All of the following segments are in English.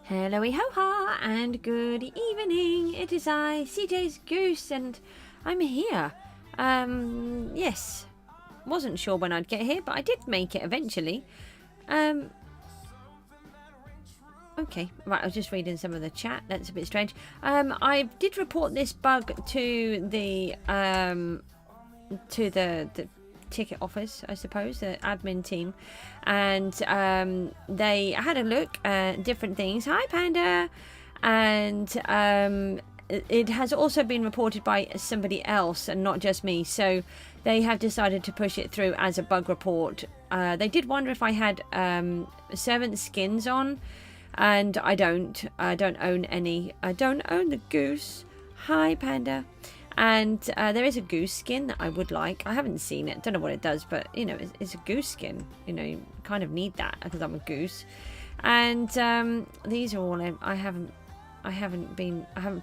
Hello-y ho-ha and good evening. It is I, CJSGOOSE, and I'm here. Yes. Wasn't sure when I'd get here, but I did make it eventually. Okay, right, I was just reading some of the chat. That's a bit strange. I did report this bug to the ticket office, I suppose, the admin team, and they had a look at different things. Hi, Panda. And it has also been reported by somebody else and not just me, so they have decided to push it through as a bug report. They did wonder if I had servant skins on, and I don't own any. I don't own the goose. Hi, Panda. And there is a goose skin that I would like. I haven't seen it. Don't know what it does, but you know, it's a goose skin. You know, you kind of need that because I'm a goose. And these are all I haven't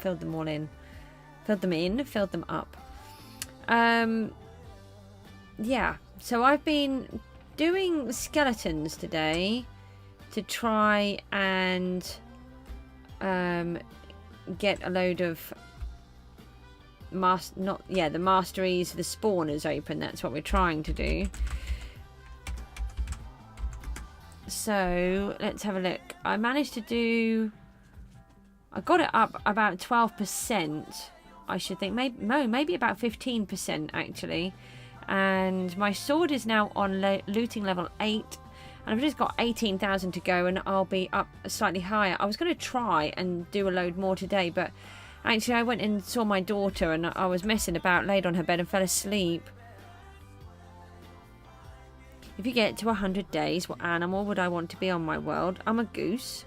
filled them all in. Filled them up. Yeah. So I've been doing skeletons today to try and get a load of the masteries, the spawners open. That's what we're trying to do. So let's have a look. I managed to do, I got it up about 12%, I should think. Maybe about 15% actually. And my sword is now on looting level 8. And I've just got 18,000 to go, and I'll be up slightly higher. I was going to try and do a load more today, but actually I went and saw my daughter, and I was messing about, laid on her bed and fell asleep. If you get to 100 days, what animal would I want to be on my world? I'm a goose.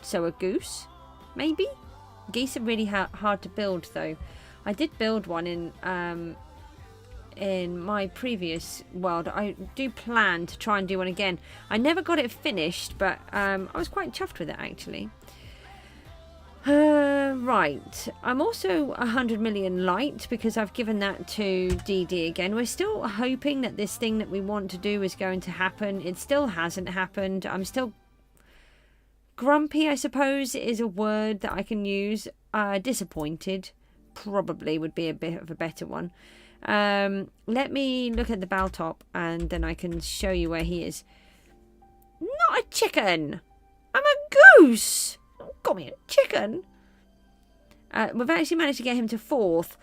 So a goose? Maybe? Geese are really hard to build, though. I did build one in my previous world. I do plan to try and do one again. I never got it finished, but I was quite chuffed with it, actually. Right. I'm also 100 million light because I've given that to DD again. We're still hoping that this thing that we want to do is going to happen. It still hasn't happened. I'm still grumpy, I suppose, is a word that I can use. Disappointed probably would be a bit of a better one. Let me look at the Baltop and then I can show you where he is. Not a chicken! I'm a goose! Got me a chicken! We've actually managed to get him to 4th.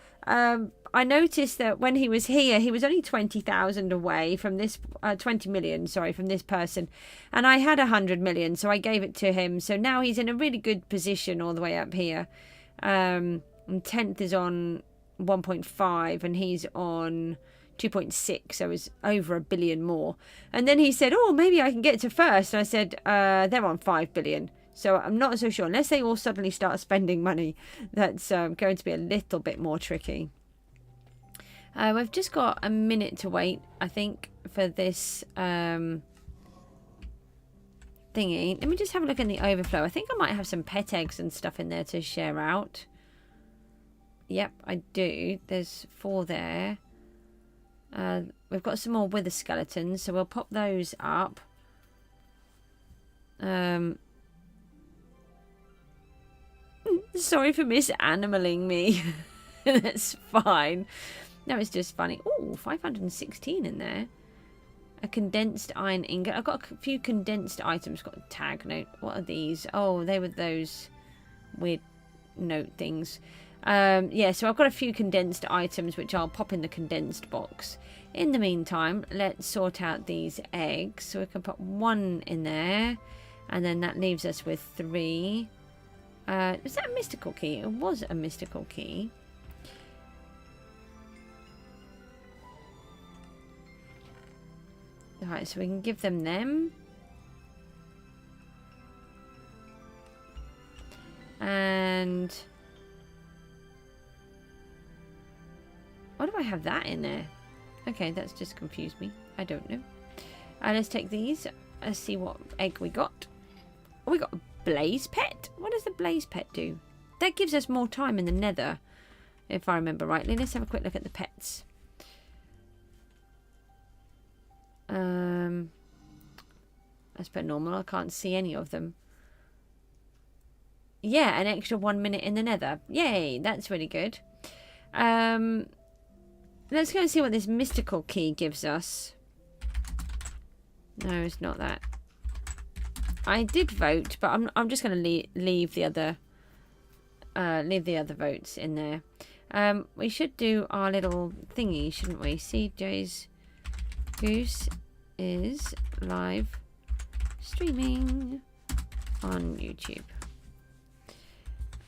I noticed that when he was here, he was only 20,000 away from this, 20 million, sorry, from this person. And I had 100 million, so I gave it to him. So now he's in a really good position all the way up here. And 10th is on 1.5 and he's on 2.6, so it's over 1 billion more. And then he said, oh, maybe I can get to 1st. And I said, they're on 5 billion. So I'm not so sure. Unless they all suddenly start spending money, that's going to be a little bit more tricky. We've just got a minute to wait, I think, for this thingy. Let me just have a look in the overflow. I think I might have some pet eggs and stuff in there to share out. Yep, I do. There's 4 there. We've got some more wither skeletons, so we'll pop those up. Sorry for misanimaling me. That's fine. No, it's just funny. Oh, 516 in there. A condensed iron ingot. I've got a few condensed items. Got a tag note. What are these? Oh, they were those weird note things. Yeah, so I've got a few condensed items which I'll pop in the condensed box. In the meantime, let's sort out these eggs. So we can put 1 in there, and then that leaves us with 3. Was that a mystical key? It was a mystical key. Alright, so we can give them. And why do I have that in there? Okay, that's just confused me. I don't know. Let's take these. Let's see what egg we got. Oh, we got a blaze pet. What does the blaze pet do? That gives us more time in the nether, if I remember rightly. Let's have a quick look at the pets. Let's put normal. I can't see any of them. Yeah, an extra 1 minute in the nether. Yay, that's really good. Let's go and see what this mystical key gives us. No, it's not that. I did vote, but I'm just going to leave the other votes in there. We should do our little thingy, shouldn't we? CJ's Goose is live streaming on YouTube.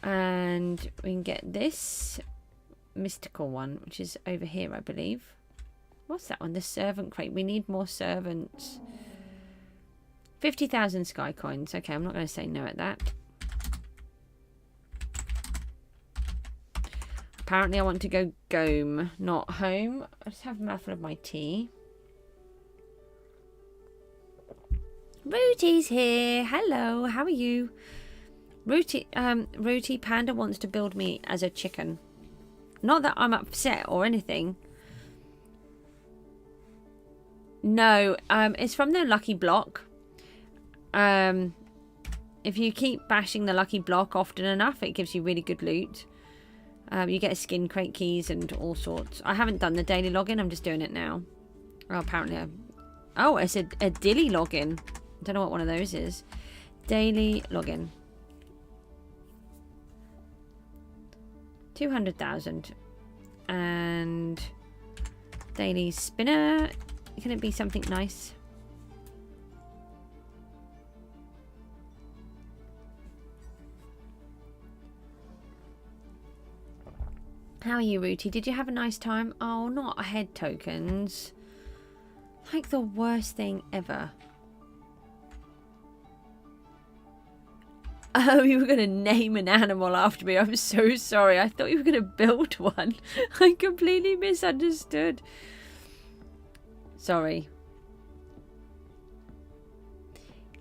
And we can get this mystical one, which is over here, I believe. What's that one? The servant crate. We need more servants. 50,000 sky coins. Okay, I'm not going to say no at that. Apparently I want to go home, not home. I just have a mouthful of my tea. Rooty's here. Hello, how are you? Rooty Panda wants to build me as a chicken. Not that I'm upset or anything. No, it's from the lucky block. If you keep bashing the lucky block often enough, it gives you really good loot. You get skin crate keys and all sorts. I haven't done the daily login. I'm just doing it now. Oh, apparently. Oh, it's a dilly login. I don't know what one of those is. Daily login. 200,000. And daily spinner. Can it be something nice? How are you, Rooty? Did you have a nice time? Oh, not head tokens. Like the worst thing ever. Oh, you were going to name an animal after me. I'm so sorry. I thought you were going to build one. I completely misunderstood. Sorry.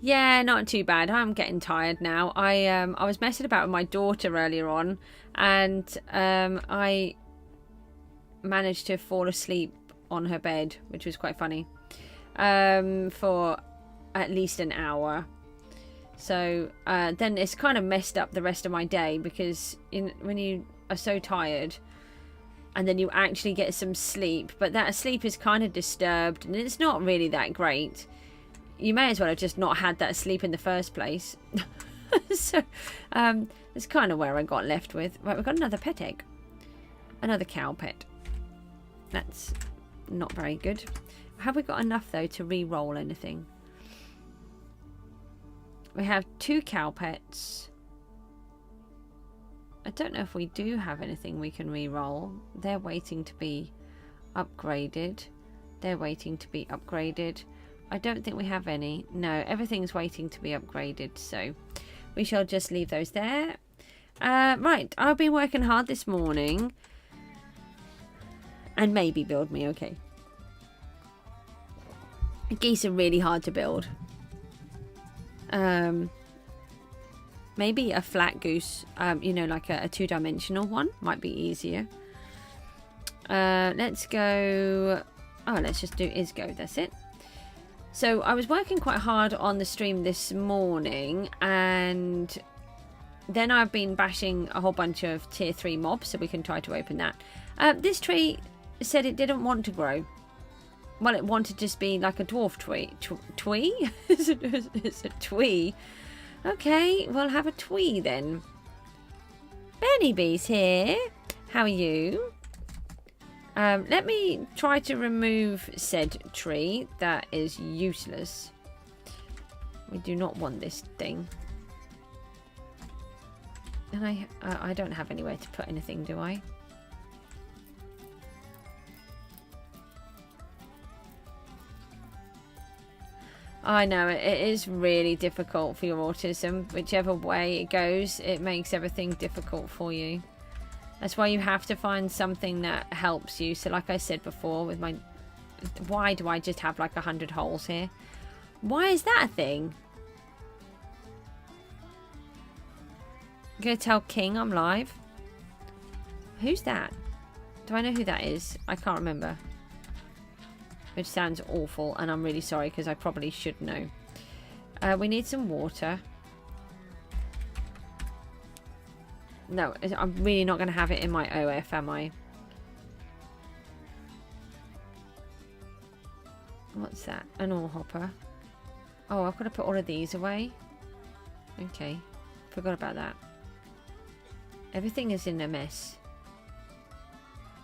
Yeah, not too bad. I'm getting tired now. I was messing about with my daughter earlier on, and I managed to fall asleep on her bed, which was quite funny, for at least an hour. So then it's kind of messed up the rest of my day, because when you are so tired and then you actually get some sleep, but that sleep is kind of disturbed and it's not really that great. You may as well have just not had that sleep in the first place. So it's kind of where I got left with. Right, we've got another pet egg. Another cow pet. That's not very good. Have we got enough though to re-roll anything? We have 2 cow pets. I don't know if we do have anything we can re-roll. They're waiting to be upgraded. They're waiting to be upgraded. I don't think we have any. No, everything's waiting to be upgraded. So we shall just leave those there. Right, I've been working hard this morning. And maybe build me, okay. Geese are really hard to build. Maybe a flat goose, you know, like a 2-dimensional one might be easier. Let's go. Oh, let's just do ISGO. That's it. So I was working quite hard on the stream this morning, and then I've been bashing a whole bunch of tier 3 mobs, so we can try to open that. This tree said it didn't want to grow. Well, it wanted to just be like a dwarf twee. Twee? It's a twee. Okay, we'll have a twee then. Benny Bee's here. How are you? Let me try to remove said tree. That is useless. We do not want this thing. And I don't have anywhere to put anything, do I? I know, it is really difficult for your autism. Whichever way it goes, it makes everything difficult for you. That's why you have to find something that helps you. So like I said before, with my... Why do I just have like 100 holes here? Why is that a thing? I'm going to tell King I'm live. Who's that? Do I know who that is? I can't remember. Which sounds awful, and I'm really sorry because I probably should know. We need some water. No, I'm really not going to have it in my OF, am I? What's that? An ore hopper. Oh, I've got to put all of these away. Okay. Forgot about that. Everything is in a mess.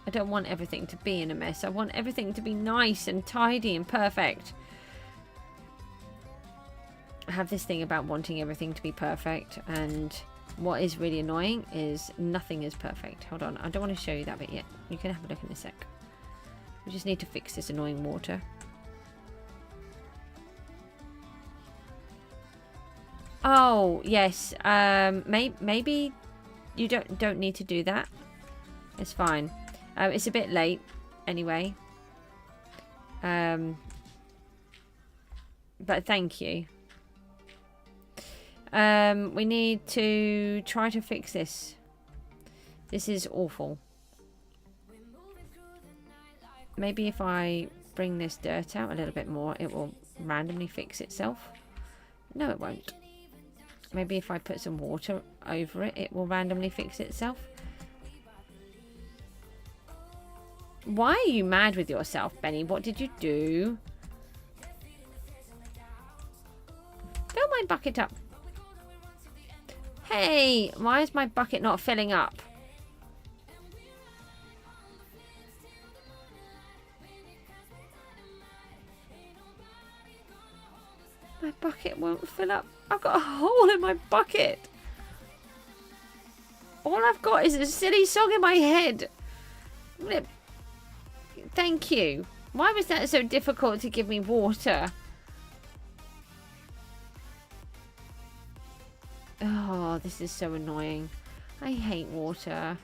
I don't want everything to be in a mess. I want everything to be nice and tidy and perfect. I have this thing about wanting everything to be perfect, and what is really annoying is nothing is perfect. Hold on, I don't want to show you that bit yet. You can have a look in a sec. We just need to fix this annoying water. Oh, yes. Maybe you don't need to do that. It's fine. It's a bit late anyway. But thank you. We need to try to fix this. This is awful. Maybe if I bring this dirt out a little bit more, it will randomly fix itself. No, it won't. Maybe if I put some water over it, it will randomly fix itself. Why are you mad with yourself, Benny? What did you do? Fill my bucket up. Hey, why is my bucket not filling up? My bucket won't fill up. I've got a hole in my bucket. All I've got is a silly song in my head. Thank you. Why was that so difficult to give me water? Oh, this is so annoying. I hate water.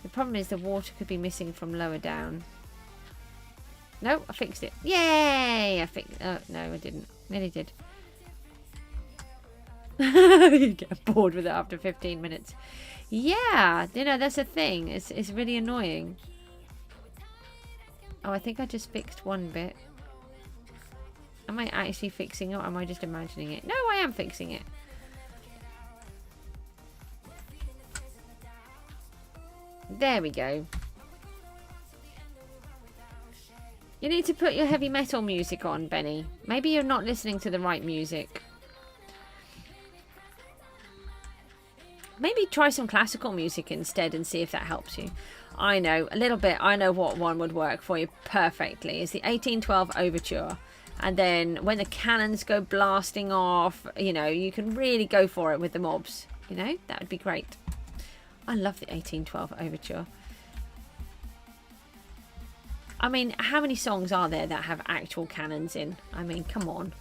The problem is the water could be missing from lower down. No, I fixed it. Yay! I fixed. Oh no, I didn't. Nearly did. You get bored with it after 15 minutes. Yeah, you know that's a thing. It's really annoying. Oh, I think I just fixed one bit. Am I actually fixing it, or am I just imagining it? No, I am fixing it. There we go. You need to put your heavy metal music on, Benny. Maybe you're not listening to the right music. Maybe try some classical music instead and see if that helps you. I know, a little bit. I know what one would work for you perfectly. It's the 1812 Overture. And then when the cannons go blasting off, you know, you can really go for it with the mobs. You know, that would be great. I love the 1812 Overture. I mean, how many songs are there that have actual cannons in? I mean, come on.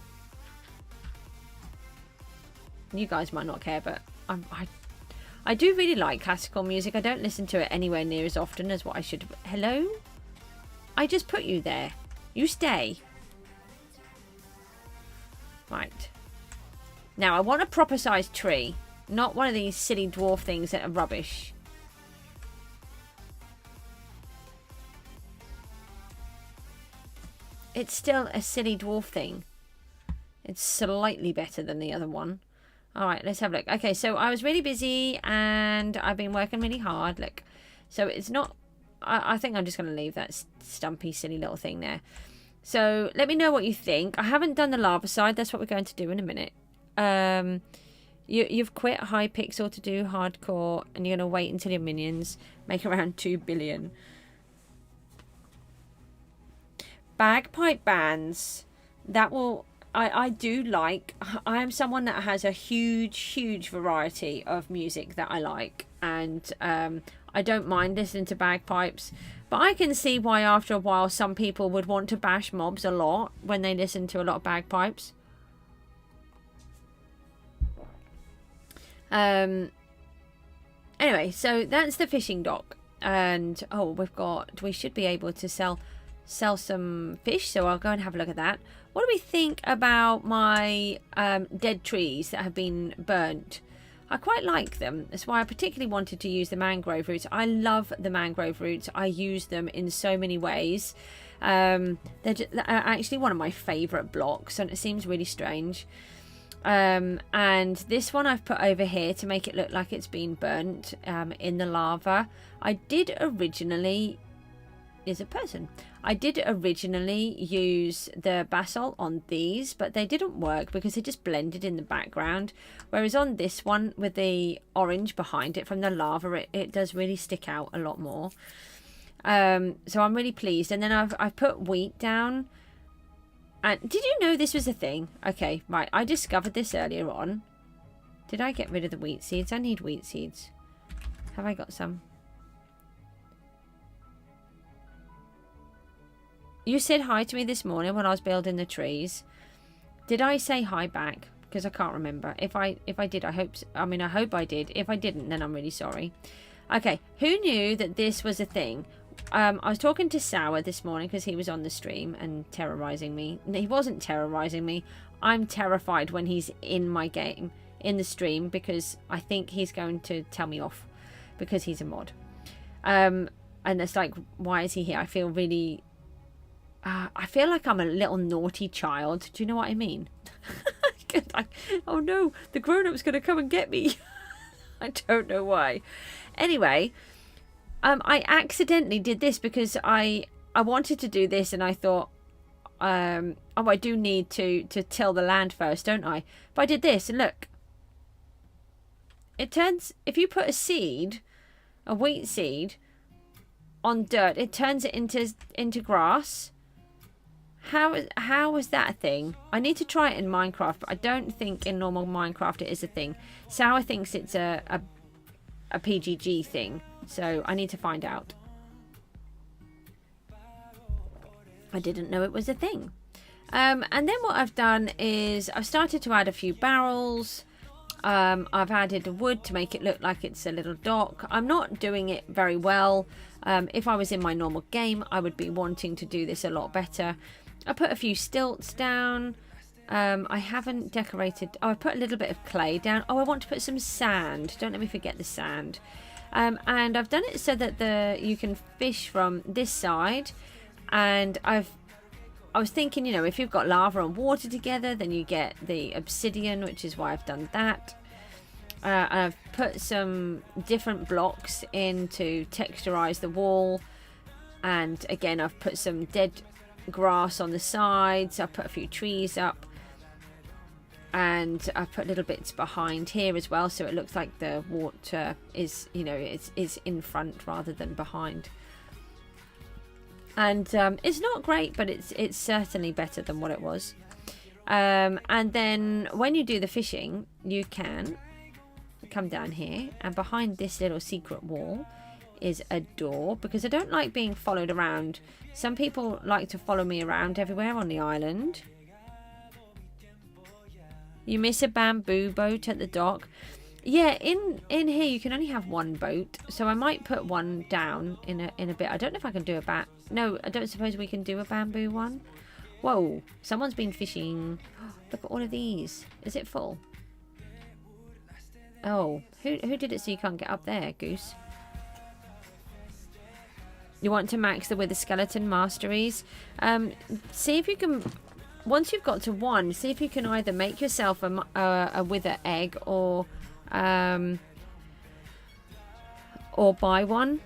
You guys might not care, but I do really like classical music. I don't listen to it anywhere near as often as what I should. Hello? I just put you there. You stay. Right. Now, I want a proper sized tree. Not one of these silly dwarf things that are rubbish. It's still a silly dwarf thing. It's slightly better than the other one. Alright, let's have a look. Okay, so I was really busy and I've been working really hard. Look, so it's not... I think I'm just going to leave that stumpy, silly little thing there. So let me know what you think. I haven't done the lava side. That's what we're going to do in a minute. You've quit Hypixel to do hardcore and you're going to wait until your minions make around 2 billion. Bagpipe bands. That will... I do like... I am someone that has a huge variety of music that I like. And I don't mind listening to bagpipes. But I can see why after a while some people would want to bash mobs a lot when they listen to a lot of bagpipes. Anyway, so that's the fishing dock. And, oh, we should be able to sell some fish. So I'll go and have a look at that. What do we think about my dead trees that have been burnt? I quite like them. That's why I particularly wanted to use the mangrove roots. I love the mangrove roots. I use them in so many ways. They're actually one of my favourite blocks, and it seems really strange. And this one I've put over here to make it look like it's been burnt in the lava. I did originally use the basalt on these, but they didn't work because they just blended in the background. Whereas on this one, with the orange behind it from the lava, it does really stick out a lot more. So I'm really pleased. And then I've put wheat down. And did you know this was a thing? Okay, right. I discovered this earlier on. Did I get rid of the wheat seeds? I need wheat seeds. Have I got some? You said hi to me this morning when I was building the trees. Did I say hi back? Because I can't remember. If I did, I hope I did. If I didn't, then I'm really sorry. Okay, who knew that this was a thing? I was talking to Sour this morning because he was on the stream and terrorizing me. He wasn't terrorizing me. I'm terrified when he's in my game, in the stream, because I think he's going to tell me off because he's a mod. And it's like, why is he here? I feel really... I feel like I'm a little naughty child. Do you know what I mean? Like, oh no, the grown-up's going to come and get me. I don't know why. Anyway... I accidentally did this because I wanted to do this, and I thought, oh, I do need to till the land first, don't I? But I did this, and look. It turns, if you put a wheat seed, on dirt, it turns it into grass. How is that a thing? I need to try it in Minecraft, but I don't think in normal Minecraft it is a thing. Sour thinks it's a PGG thing. So I need to find out. I didn't know it was a thing. And then what I've done is I've started to add a few barrels. I've added wood to make it look like it's a little dock. I'm not doing it very well. If I was in my normal game, I would be wanting to do this a lot better. I put a few stilts down. I haven't decorated. Oh, I put a little bit of clay down. Oh, I want to put some sand. Don't let me forget the sand. And I've done it so that you can fish from this side, and I was thinking, you know, if you've got lava and water together, then you get the obsidian, which is why I've done that. I've put some different blocks in to texturize the wall, and again I've put some dead grass on the sides. I've put a few trees up. And I've put little bits behind here as well, so it looks like the water is, you know, is in front rather than behind. And it's not great, but it's certainly better than what it was. And then when you do the fishing, you can come down here, and behind this little secret wall is a door, because I don't like being followed around. Some people like to follow me around everywhere on the island. You miss a bamboo boat at the dock. Yeah, in here you can only have one boat, so I might put one down in a bit. I don't know if I can do no, I don't suppose we can do a bamboo one. Whoa, someone's been fishing. Look at all of these. Is it full? Oh, who did it so you can't get up there, Goose? You want to max the Wither Skeleton masteries? See if you can... Once you've got to 1, see if you can either make yourself a wither egg or buy one.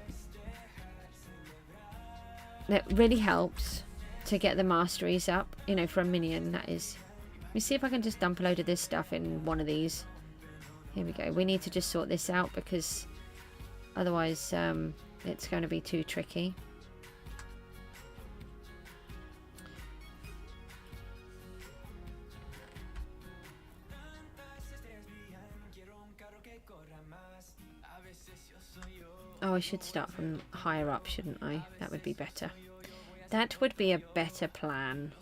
It really helps to get the masteries up, you know, for a minion, that is. Let me see if I can just dump a load of this stuff in one of these. Here we go. We need to just sort this out because otherwise it's going to be too tricky. Oh, I should start from higher up, shouldn't I? That would be better. That would be a better plan.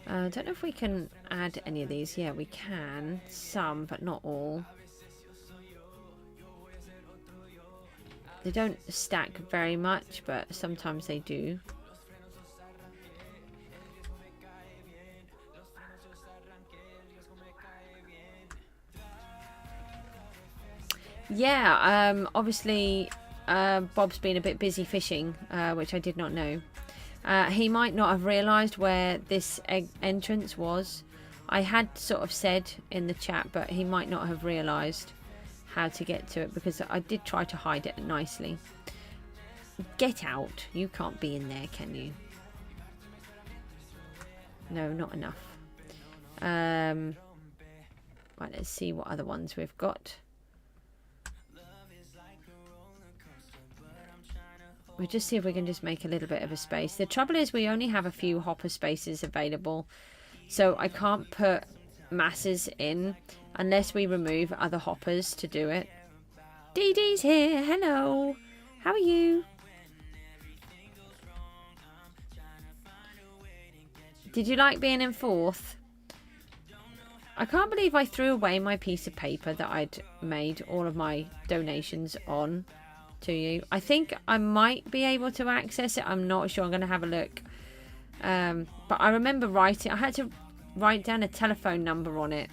I don't know if we can add any of these. Yeah, we can. Some, but not all. They don't stack very much, but sometimes they do. Yeah, obviously Bob's been a bit busy fishing, which I did not know. He might not have realised where this entrance was. I had sort of said in the chat, but he might not have realised how to get to it, because I did try to hide it nicely. Get out. You can't be in there, can you? No, not enough. Right, let's see what other ones we've got. We'll just see if we can just make a little bit of a space. The trouble is we only have a few hopper spaces available, so I can't put masses in unless we remove other hoppers to do it. Dee Dee's here. Hello. How are you? Did you like being in fourth? I can't believe I threw away my piece of paper that I'd made all of my donations on to you. I think I might be able to access it. I'm not sure. I'm going to have a look. But I remember writing. I had to write down a telephone number on it.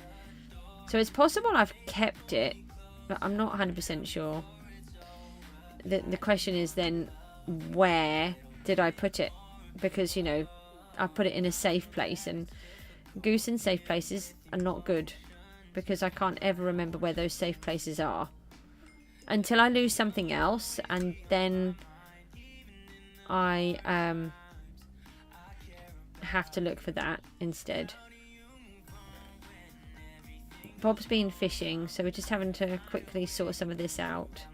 So it's possible I've kept it, but I'm not 100% sure. The question is then, where did I put it? Because, you know, I put it in a safe place, and Goose and safe places are not good, because I can't ever remember where those safe places are until I lose something else, and then I have to look for that instead. Bob's been fishing, so we're just having to quickly sort some of this out.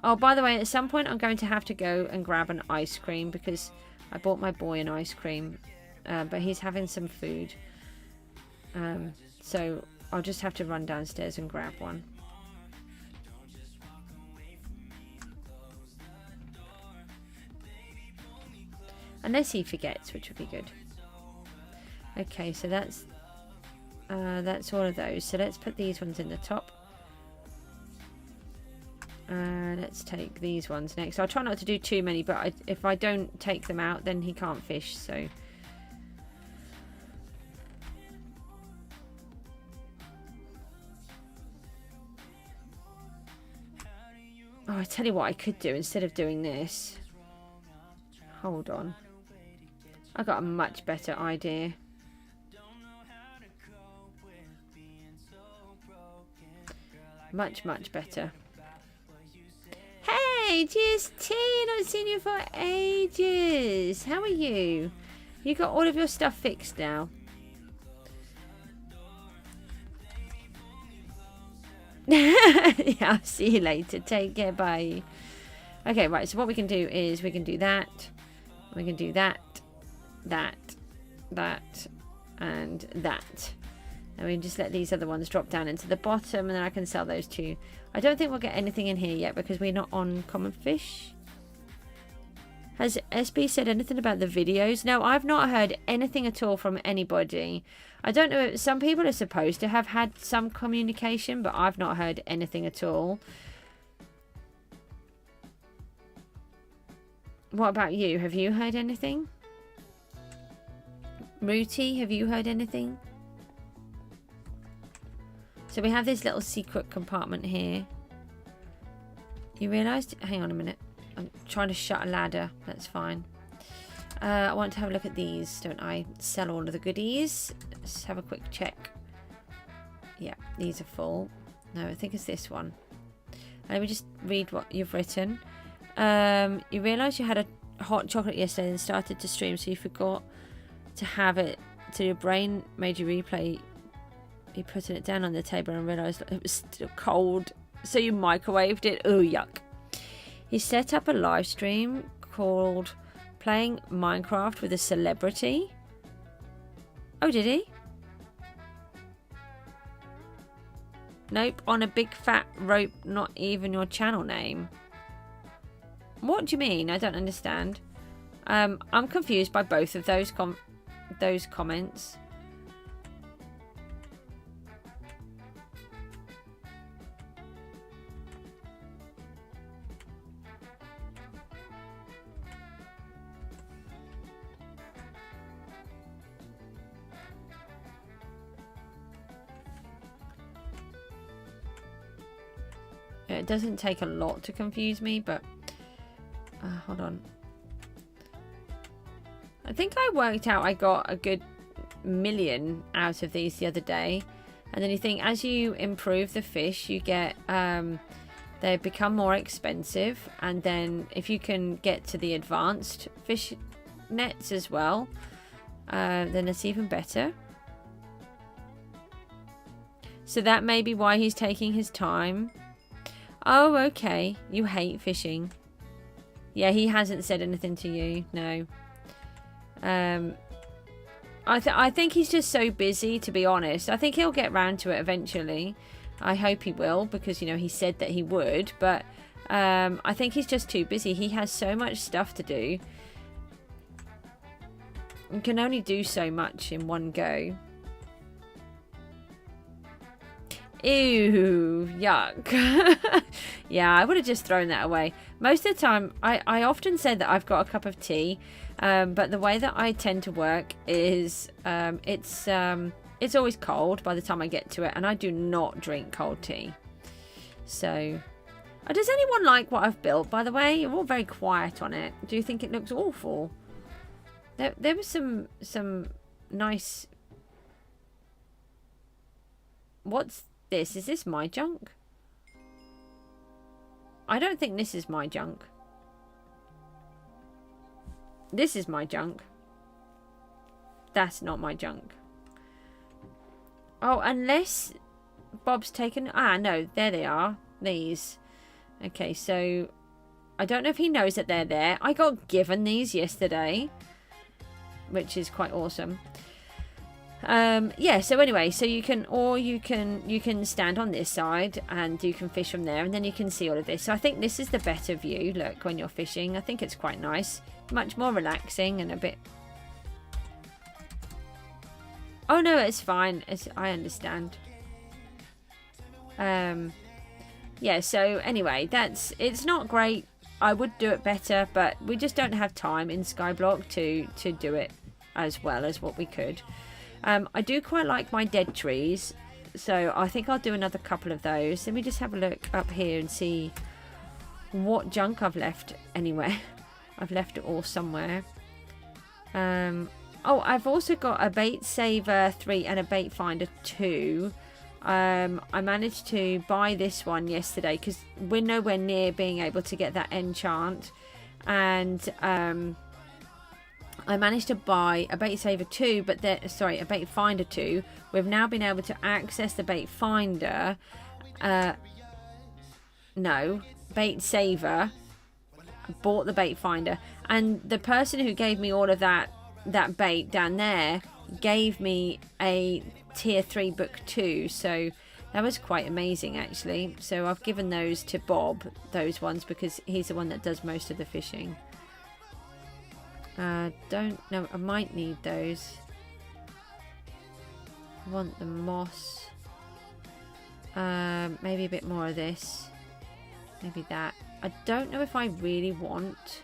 Oh, by the way, at some point I'm going to have to go and grab an ice cream, because I bought my boy an ice cream, but he's having some food. So I'll just have to run downstairs and grab one. Unless he forgets, which would be good. Okay, so that's all of those. So let's put these ones in the top. Let's take these ones next. I'll try not to do too many, but if I don't take them out, then he can't fish. So oh, I tell you what I could do instead of doing this. Hold on. I got a much better idea. Much better. Hey, GST, not seen you for ages. How are you? You got all of your stuff fixed now? Yeah, I'll see you later. Take care, bye. Okay, right, so what we can do is we can do that. We can do that, that, and that. And we can just let these other ones drop down into the bottom, and then I can sell those too. I don't think we'll get anything in here yet because we're not on common fish. Has SB said anything about the videos? No, I've not heard anything at all from anybody. I don't know, some people are supposed to have had some communication, but I've not heard anything at all. What about you? Have you heard anything? Rooty, have you heard anything? So we have this little secret compartment here. You realised? Hang on a minute. I'm trying to shut a ladder. That's fine. I want to have a look at these, don't I? Sell all of the goodies. Let's have a quick check. Yeah, these are full. No, I think it's this one. Let me just read what you've written. You realised you had a hot chocolate yesterday and started to stream, so you forgot to have it. So your brain made you replay. You putting it down on the table and realised it was still cold, so you microwaved it. Oh, yuck. He set up a live stream called Playing Minecraft with a Celebrity. Oh, did he? Nope, on a big fat rope, not even your channel name. What do you mean? I don't understand. I'm confused by both of those comments. It doesn't take a lot to confuse me, but hold on. I think I worked out I got a good million out of these the other day. And then you think as you improve the fish, you get they become more expensive, and then if you can get to the advanced fish nets as well, then it's even better. So that may be why he's taking his time. Oh, okay. You hate fishing. Yeah, he hasn't said anything to you. No. I think he's just so busy, to be honest. I think he'll get round to it eventually. I hope he will, because, you know, he said that he would. But I think he's just too busy. He has so much stuff to do. You can only do so much in one go. Ew, yuck. Yeah, I would have just thrown that away. Most of the time, I often said that I've got a cup of tea, but the way that I tend to work is it's always cold by the time I get to it, and I do not drink cold tea. So, does anyone like what I've built, by the way? You're all very quiet on it. Do you think it looks awful? There was some nice... What's this? Is this my junk? I don't think this is my junk. This is my junk. That's not my junk. Oh, unless Bob's taken... Ah, no, there they are. These. Okay, so I don't know if he knows that they're there. I got given these yesterday, which is quite awesome. Yeah, so anyway, so you can stand on this side and you can fish from there, and then you can see all of this. So I think this is the better view, look, when you're fishing. I think it's quite nice. Much more relaxing and a bit... Oh no, it's fine. I understand. Yeah, so anyway, it's not great. I would do it better, but we just don't have time in Skyblock to do it as well as what we could. I do quite like my dead trees, so I think I'll do another couple of those. Let me just have a look up here and see what junk I've left anywhere. I've left it all somewhere. Oh, I've also got a bait saver 3 and a bait finder 2. I managed to buy this one yesterday because we're nowhere near being able to get that enchant, and I managed to buy a bait saver 2, but a bait finder 2. We've now been able to access the bait finder. No, bait saver. I bought the bait finder, and the person who gave me all of that bait down there gave me a tier 3 book 2, so that was quite amazing actually. So I've given those to Bob, those ones, because he's the one that does most of the fishing. Don't know, I might need those. I want the moss. Maybe a bit more of this. Maybe that. I don't know if I really want...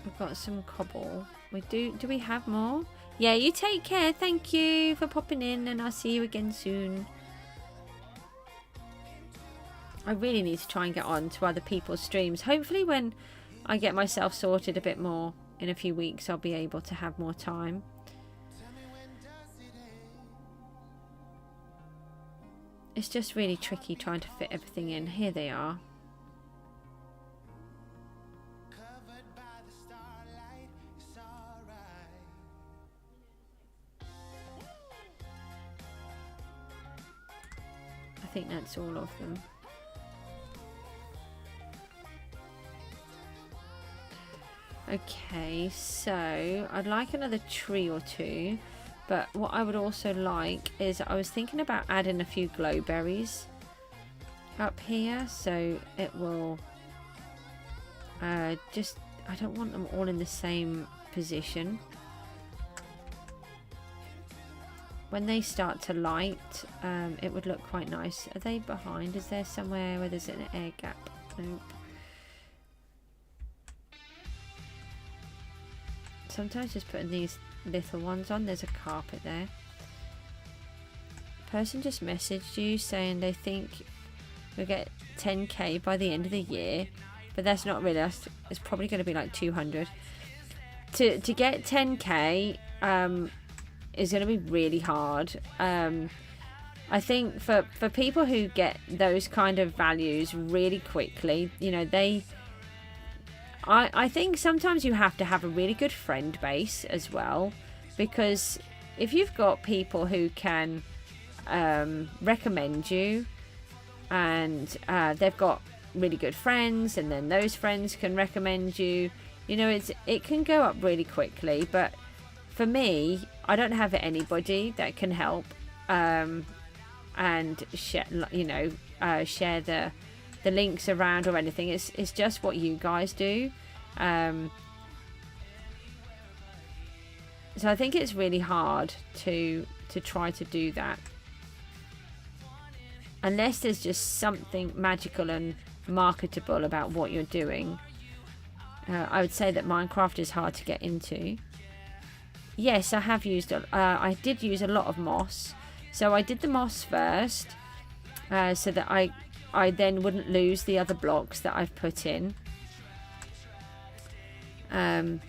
We've got some cobble. Do we have more? Yeah, you take care. Thank you for popping in, and I'll see you again soon. I really need to try and get on to other people's streams. Hopefully when I get myself sorted a bit more in a few weeks, I'll be able to have more time. It's just really tricky trying to fit everything in. Here they are. I think that's all of them. Okay, so I'd like another tree or two, but what I would also like is, I was thinking about adding a few glowberries up here, so it will just, I don't want them all in the same position. When they start to light, it would look quite nice. Are they behind? Is there somewhere where there's an air gap? Nope. Sometimes just putting these little ones on. There's a carpet there. Person just messaged you saying they think we'll get 10k by the end of the year, but that's not really us. It's probably going to be like 200. To get 10k is going to be really hard. I think for people who get those kind of values really quickly, you know, I think sometimes you have to have a really good friend base as well, because if you've got people who can recommend you, and they've got really good friends, and then those friends can recommend you, you know, it can go up really quickly. But for me, I don't have anybody that can help and share, you know, share the links around or anything. It's just what you guys do. So I think it's really hard to try to do that, unless there's just something magical and marketable about what you're doing. I would say that Minecraft is hard to get into. Yes, I have used I did use a lot of moss. So I did the moss first, so that I then wouldn't lose the other blocks that I've put in. But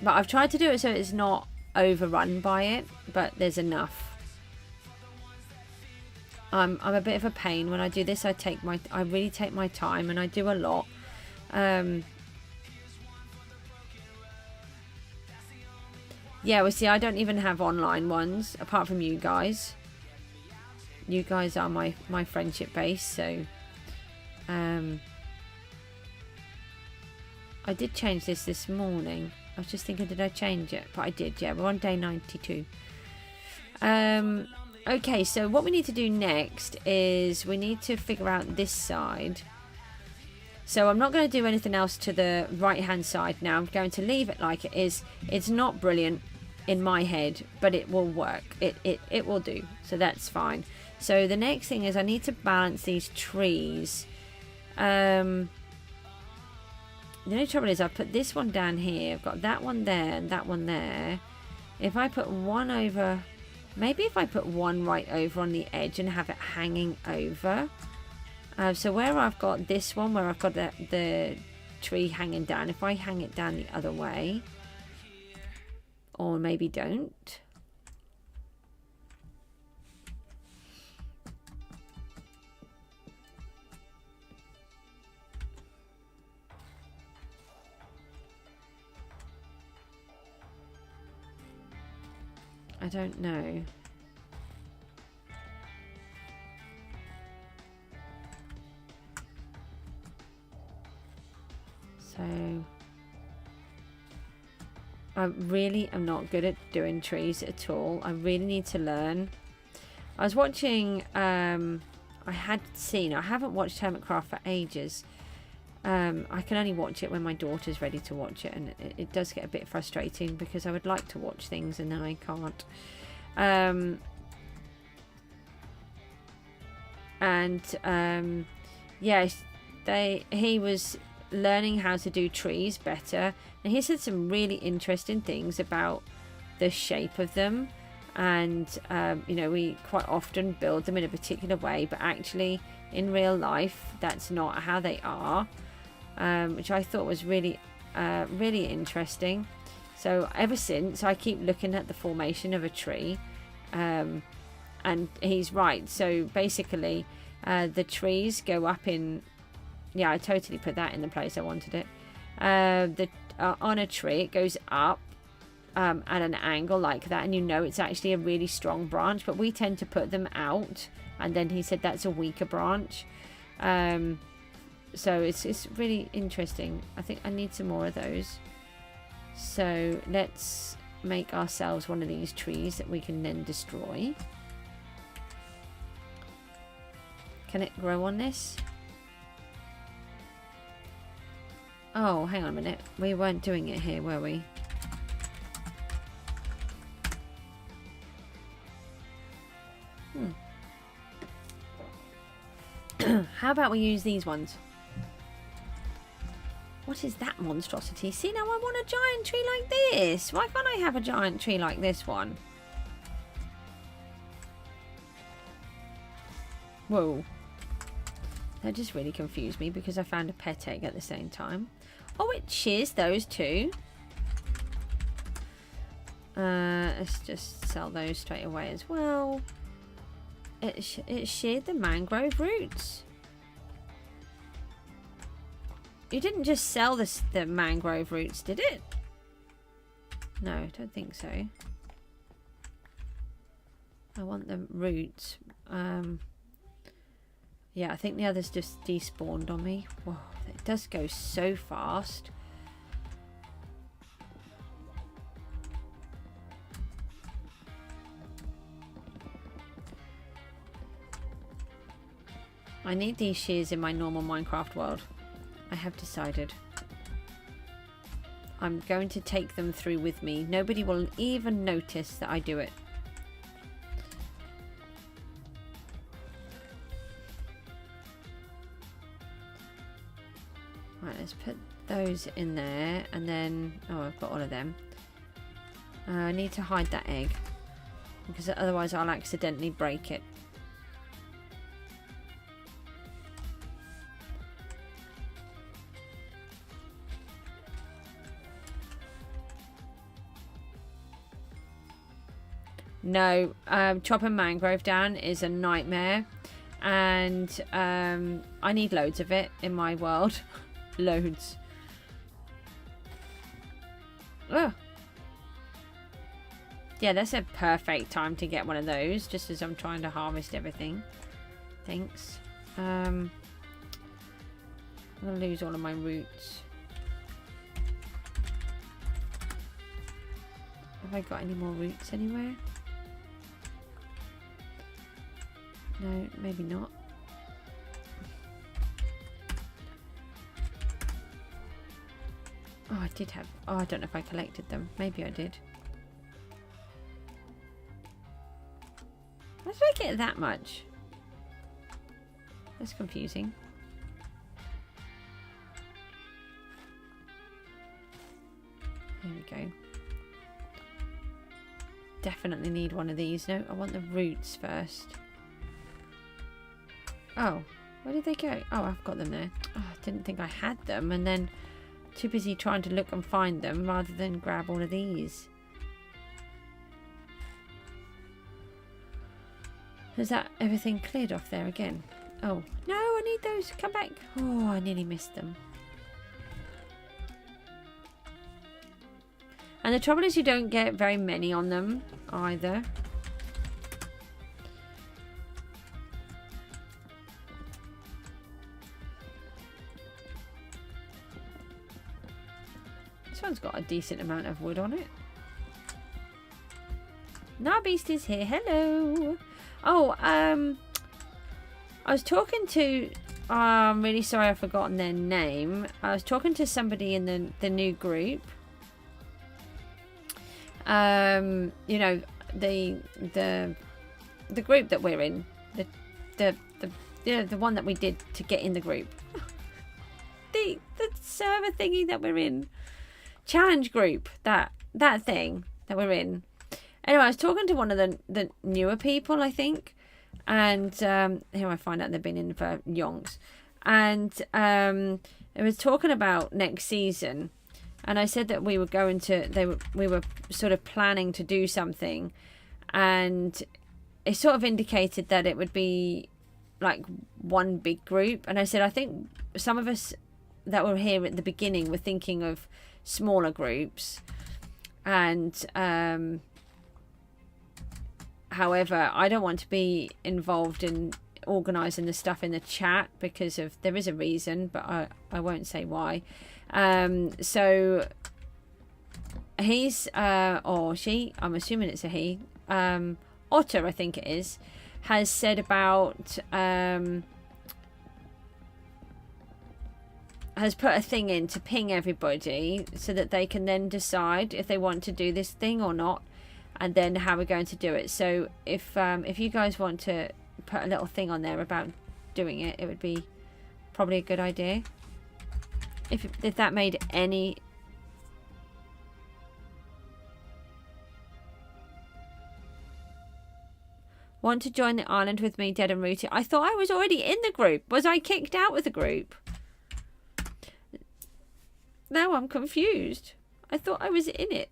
I've tried to do it so it's not overrun by it, but there's enough. I'm a bit of a pain when I do this. I really take my time, and I do a lot. Yeah, well, see, I don't even have online ones apart from you guys. You guys are my friendship base, so I did change this morning. I was just thinking, did I change it? But I did, yeah. We're on day 92. Okay, so what we need to do next is we need to figure out this side. So I'm not going to do anything else to the right hand side now. I'm going to leave it like it is. It's not brilliant in my head, but it will work. It will do. So that's fine. So the next thing is I need to balance these trees. The only trouble is I've put this one down here. I've got that one there and that one there. If I put one over, maybe if I put one right over on the edge and have it hanging over. So where I've got this one, where I've got the tree hanging down, if I hang it down the other way, or maybe don't. I don't know. So I really am not good at doing trees at all. I really need to learn. I was watching, I haven't watched Hermitcraft for ages. I can only watch it when my daughter's ready to watch it, and it does get a bit frustrating because I would like to watch things and then I can't. Yes, he was learning how to do trees better, and he said some really interesting things about the shape of them, and you know, we quite often build them in a particular way, but actually in real life that's not how they are, which I thought was really really interesting. So ever since, I keep looking at the formation of a tree, and he's right. So basically the trees go up in, yeah, I totally put that in the place I wanted it. On a tree, it goes up at an angle like that, and you know it's actually a really strong branch, but we tend to put them out, and then he said that's a weaker branch. So it's really interesting. I think I need some more of those. So let's make ourselves one of these trees that we can then destroy. Can it grow on this? Oh, hang on a minute. We weren't doing it here, were we? How about we use these ones? What is that monstrosity? See, now I want a giant tree like this. Why can't I have a giant tree like this one? Whoa. That just really confused me because I found a pet egg at the same time. Oh, it shears those too. Let's just sell those straight away as well. It sheared the mangrove roots. You didn't just sell the mangrove roots, did it? No, I don't think so. I want the roots. Yeah, I think the others just despawned on me. Whoa, it does go so fast. I need these shears in my normal Minecraft world. I have decided. I'm going to take them through with me. Nobody will even notice that I do it. Right, let's put those in there. And then... Oh, I've got all of them. I need to hide that egg. Because otherwise I'll accidentally break it. No, chopping mangrove down is a nightmare, and I need loads of it in my world. Loads. Oh. Yeah, that's a perfect time to get one of those, just as I'm trying to harvest everything. Thanks. I'm going to lose all of my roots. Have I got any more roots anywhere? No, maybe not. Oh, I did have... Oh, I don't know if I collected them. Maybe I did. Why did I get that much? That's confusing. There we go. Definitely need one of these. No, I want the roots first. Oh, where did they go? Oh, I've got them there. Oh, I didn't think I had them, and then too busy trying to look and find them rather than grab all of these. Has that everything cleared off there again? Oh, no, I need those. Come back. Oh, I nearly missed them. And the trouble is you don't get very many on them either. This one's got a decent amount of wood on it. Narbeast is here. Hello. Oh, I was talking to... I'm really sorry I've forgotten their name. I was talking to somebody in the new group. You know, the group that we're in, the one that we did to get in the group, the server thingy that we're in, challenge group, that thing that we're in. Anyway, I was talking to one of the newer people, I think, and here I find out they've been in for yonks, and it was talking about next season. And I said that we were going to, we were sort of planning to do something, and it sort of indicated that it would be like one big group. And I said, I think some of us that were here at the beginning were thinking of smaller groups. And however, I don't want to be involved in organising the stuff in the chat because of, there is a reason, but I won't say why. So he's or she, I'm assuming it's a he, Otter I think it is, has said about has put a thing in to ping everybody so that they can then decide if they want to do this thing or not, and then how we're going to do it. So if you guys want to put a little thing on there about doing it, it would be probably a good idea. If that made any... Want to join the island with me, Dead and Rooty? I thought I was already in the group. Was I kicked out of the group? Now I'm confused. I thought I was in it.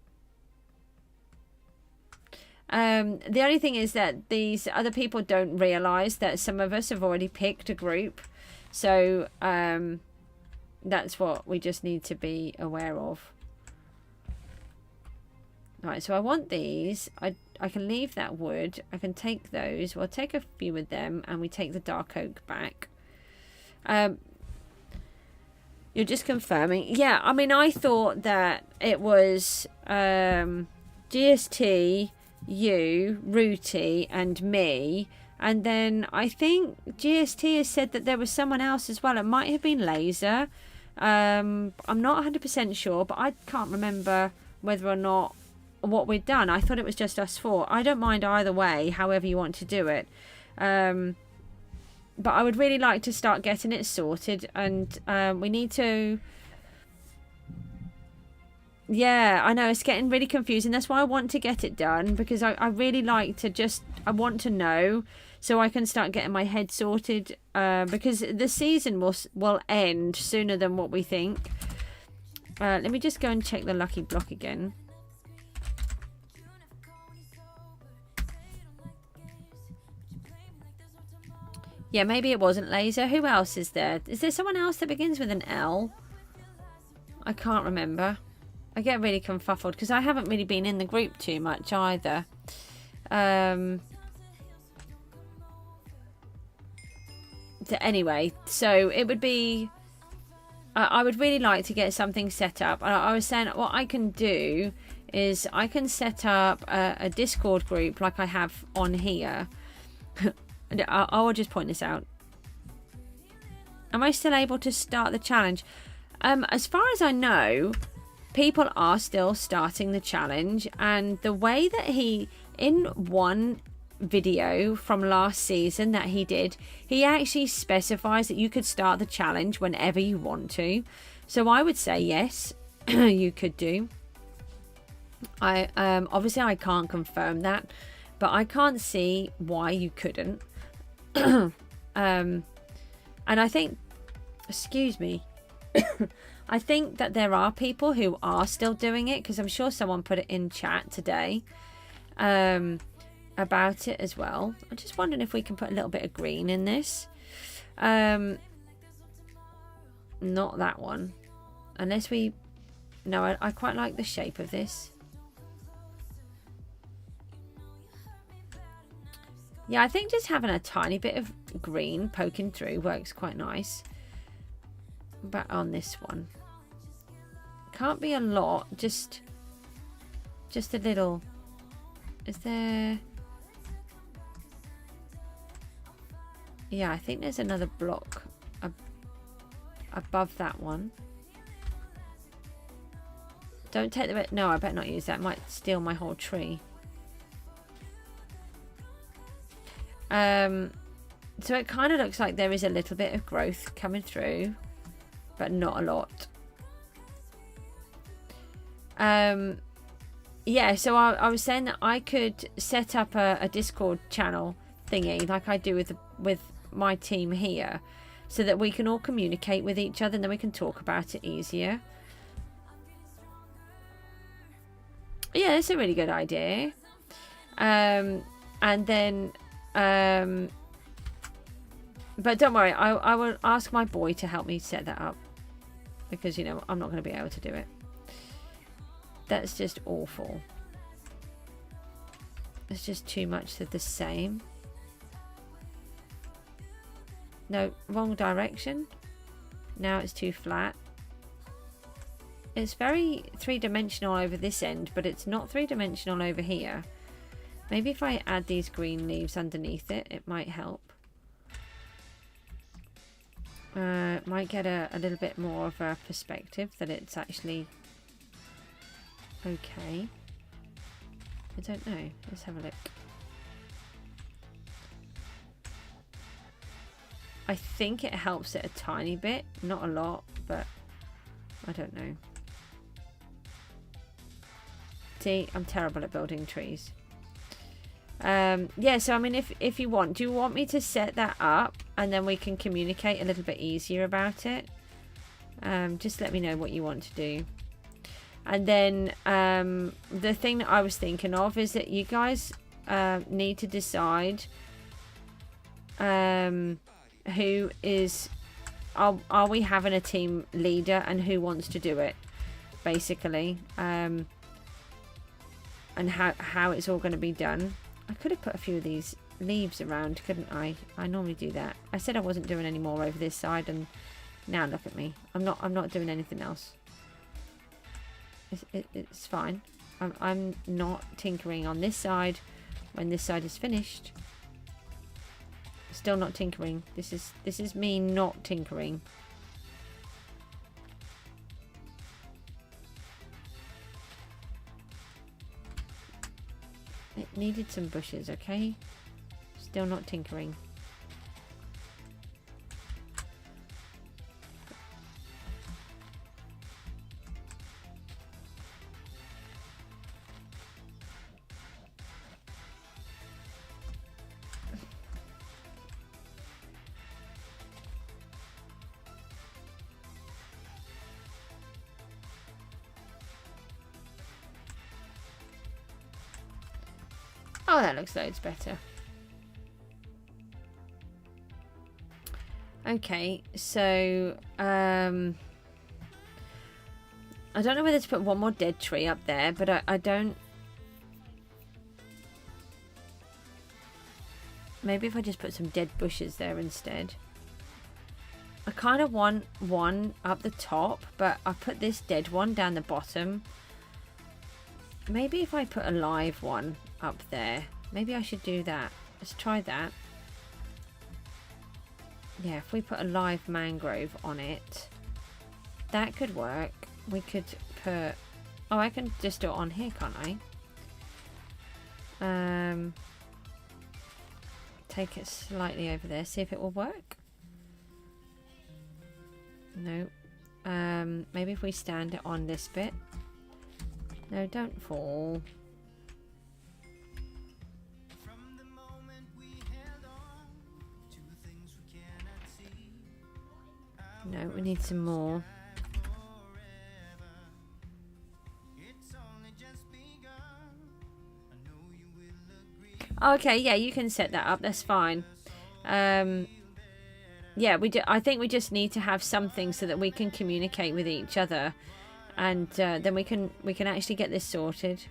The only thing is that these other people don't realise that some of us have already picked a group. So that's what we just need to be aware of. Right, so I want these. I can leave that wood. I can take those. We'll take a few of them and we take the dark oak back. You're just confirming. Yeah, I mean, I thought that it was GST, you, Rooty, and me. And then I think GST has said that there was someone else as well. It might have been Laser. I'm not 100% sure, but I can't remember whether or not what we'd done. I thought it was just us four. I don't mind either way, however you want to do it. But I would really like to start getting it sorted, and we need to... Yeah, I know, it's getting really confusing. That's why I want to get it done, because I really like to just... I want to know so I can start getting my head sorted, because the season will end sooner than what we think. Let me just go and check the lucky block again. Yeah, maybe it wasn't Laser. Who else is there? Is there someone else that begins with an L? I can't remember. I get really confuffled because I haven't really been in the group too much either. Anyway, so it would be... I would really like to get something set up. I was saying what I can do is I can set up a Discord group like I have on here. I'll just point this out. Am I still able to start the challenge? As far as I know, people are still starting the challenge, and the way that he, in one video from last season that he did, he actually specifies that you could start the challenge whenever you want to. So I would say yes, you could do. Obviously I can't confirm that, but I can't see why you couldn't. And I think, excuse me, I think that there are people who are still doing it, because I'm sure someone put it in chat today about it as well. I'm just wondering if we can put a little bit of green in this. Not that one, unless we... No, I quite like the shape of this. Yeah, I think just having a tiny bit of green poking through works quite nice. But on this one, can't be a lot, just a little. Is there... Yeah, I think there's another block above that one. Don't take the... No, I better not use that. It might steal my whole tree. So it kind of looks like there is a little bit of growth coming through, but not a lot. Yeah, so I was saying that I could set up a Discord channel thingy like I do with my team here, so that we can all communicate with each other and then we can talk about it easier. Yeah, that's a really good idea. And then but don't worry, I will ask my boy to help me set that up, because, you know, I'm not going to be able to do it. That's just awful. It's just too much of the same. No, wrong direction. Now it's too flat. It's very three-dimensional over this end, but it's not three-dimensional over here. Maybe if I add these green leaves underneath it, it might help. Might get a little bit more of a perspective that it's actually okay. I don't know. Let's have a look. I think it helps it a tiny bit. Not a lot, but I don't know. See, I'm terrible at building trees. Yeah, so I mean, if you want, do you want me to set that up and then we can communicate a little bit easier about it? Just let me know what you want to do. And then the thing that I was thinking of is that you guys need to decide who is, are we having a team leader and who wants to do it, basically, and how it's all going to be done. I could have put a few of these leaves around, couldn't I? I normally do that. I said I wasn't doing any more over this side, and now look at me. I'm not doing anything else. It's fine. I'm not tinkering on this side when this side is finished. Still not tinkering. This is me not tinkering. It needed some bushes, okay? Still not tinkering. Oh, that looks loads better. Okay, so I don't know whether to put one more dead tree up there, but I don't. Maybe if I just put some dead bushes there instead. I kind of want one up the top, but I put this dead one down the bottom. Maybe if I put a live one up there, maybe I should do that. Let's try that. Yeah, if we put a live mangrove on it, that could work. We could put, oh, I can just do it on here, can't I? Take it slightly over there, see if it will work. No. Maybe if we stand it on this bit. No, don't fall. No, we need some more. Okay, yeah, you can set that up. That's fine. Yeah, we do. I think we just need to have something so that we can communicate with each other, and then we can actually get this sorted,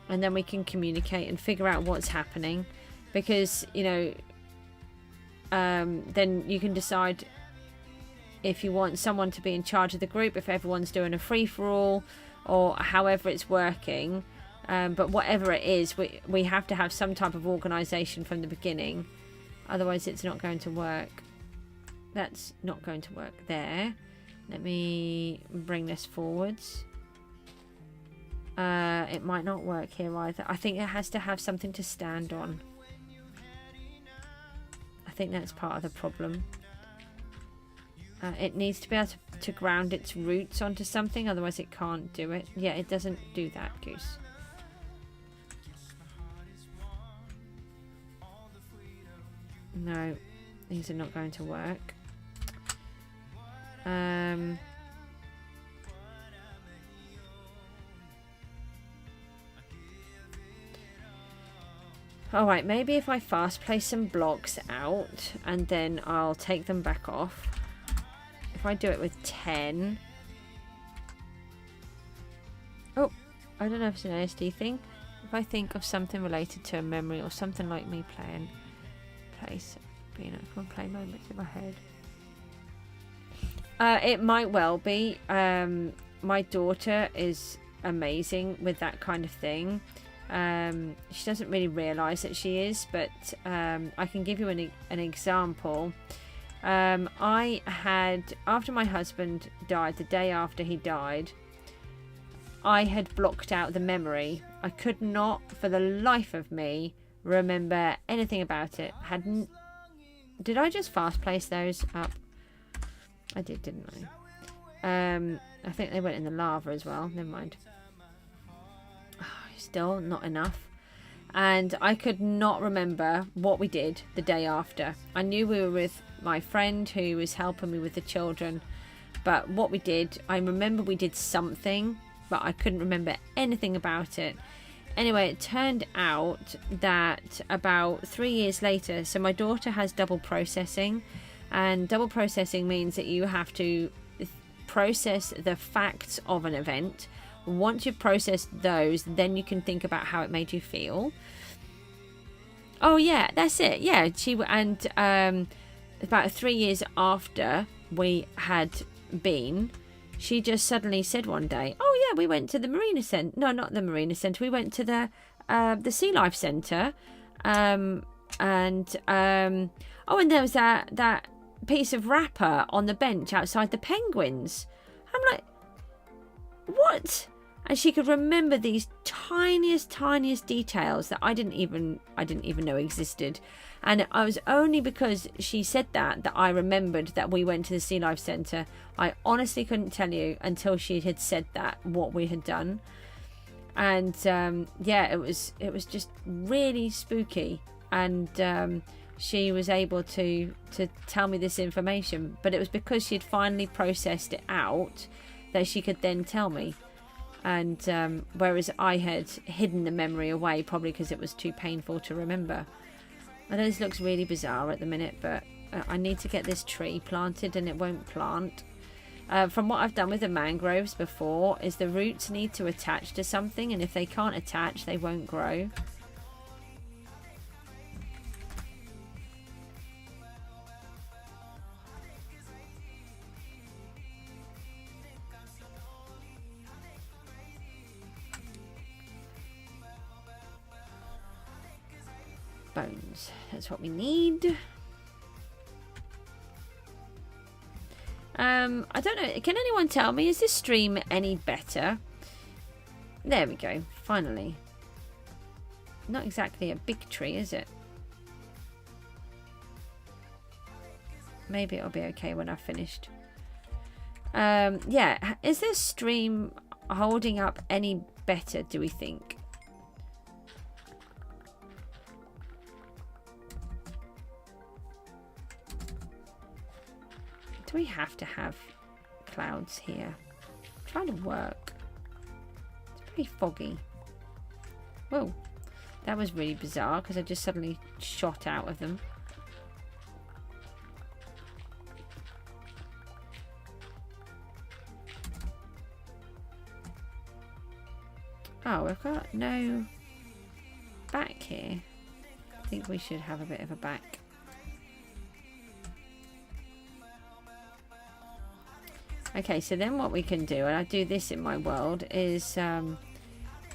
and then we can communicate and figure out what's happening, because you know. Then you can decide if you want someone to be in charge of the group, if everyone's doing a free-for-all, or however it's working. But whatever it is, we have to have some type of organisation from the beginning. Otherwise, it's not going to work. That's not going to work there. Let me bring this forwards. It might not work here either. I think it has to have something to stand on. I think that's part of the problem. It needs to be able to ground its roots onto something, otherwise it can't do it. Yeah, it doesn't do that, Goose. No, these are not going to work. Alright, maybe if I fast place some blocks out and then I'll take them back off. If I do it with 10. Oh, I don't know if it's an ASD thing. If I think of something related to a memory or something like me playing, place, being at play moments in my head. It might well be. My daughter is amazing with that kind of thing. She doesn't really realise that she is, but I can give you an example. I had, after my husband died, the day after he died, I had blocked out the memory. I could not, for the life of me, remember anything about it. Did I just fast place those up? I did, didn't I? I think they went in the lava as well. Never mind. Oh, still not enough. And I could not remember what we did the day after. I knew we were with my friend who was helping me with the children. But what we did, I remember we did something, but I couldn't remember anything about it. Anyway, it turned out that about 3 years later, so my daughter has double processing. And double processing means that you have to process the facts of an event. Once you've processed those, then you can think about how it made you feel. Oh yeah, that's it. Yeah, about 3 years after we had been, she just suddenly said one day, "Oh yeah, we went to the Marina Centre. No, not the Marina Centre. We went to the Sea Life Centre, and there was that piece of wrapper on the bench outside the Penguins." I'm like, what? And she could remember these tiniest details that I didn't even know existed. And it was only because she said that I remembered that we went to the Sea Life Centre. I honestly couldn't tell you until she had said that what we had done. And yeah, it was just really spooky. And she was able to tell me this information, but it was because she had finally processed it out that she could then tell me. And whereas I had hidden the memory away, probably because it was too painful to remember. I know this looks really bizarre at the minute, but I need to get this tree planted and it won't plant. From what I've done with the mangroves before, is the roots need to attach to something, and if they can't attach, they won't grow. Bones, that's what we need. I don't know, can anyone tell me, is this stream any better? There we go, finally. Not exactly a big tree, is it? Maybe it'll be okay when I've finished. Yeah, is this stream holding up any better, do we think? Do we have to have clouds here? I'm trying to work. It's pretty foggy. Whoa, that was really bizarre because I just suddenly shot out of them. Oh, we've got no back here. I think we should have a bit of a back. Okay, so then what we can do, and I do this in my world, is